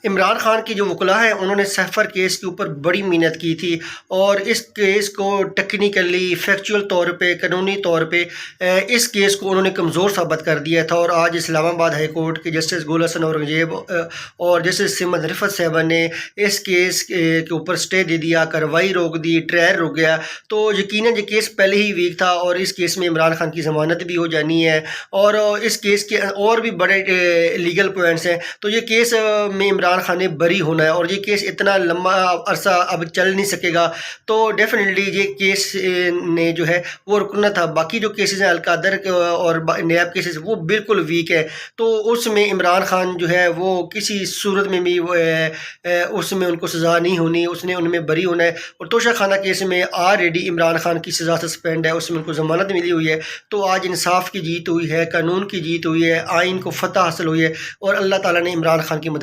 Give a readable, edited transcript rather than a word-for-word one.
عمران خان کی جو وکلاء ہیں انہوں نے سیفر کیس کے اوپر بڑی محنت کی تھی اور اس کیس کو ٹیکنیکلی فیکچول طور پہ قانونی طور پہ اس کیس کو انہوں نے کمزور ثابت کر دیا تھا، اور آج اسلام آباد ہائی کورٹ کے جسٹس گل حسن اورنگزیب اور جسٹس سمد رفت صاحبہ نے اس کیس کے اوپر سٹے دے دیا، کارروائی روک دی، ٹرائل رک گیا۔ تو یقیناً یہ کیس پہلے ہی ویک تھا اور اس کیس میں عمران خان کی ضمانت بھی ہو جانی ہے، اور اس کیس کے اور بھی بڑے لیگل پوائنٹس ہیں۔ تو یہ کیس میں عمران خان نے بری ہونا ہے، اور یہ کیس اتنا لمبا عرصہ اب چل نہیں سکے گا، تو ڈیفینیٹلی یہ کیس نے جو ہے وہ رکنا تھا۔ باقی جو کیسز ہیں القادر اور نیب کیسز وہ بالکل ویک ہے، تو اس میں عمران خان جو ہے وہ کسی صورت میں بھی اس میں ان کو سزا نہیں ہونی، اس نے ان میں بری ہونا ہے۔ اور توشہ خانہ کیس میں آلریڈی عمران خان کی سزا سسپینڈ ہے، اس میں ان کو ضمانت ملی ہوئی ہے۔ تو آج انصاف کی جیت ہوئی ہے، قانون کی جیت ہوئی ہے، آئین کو فتح حاصل ہوئی ہے، اور اللہ تعالیٰ نے عمران خان کی مدد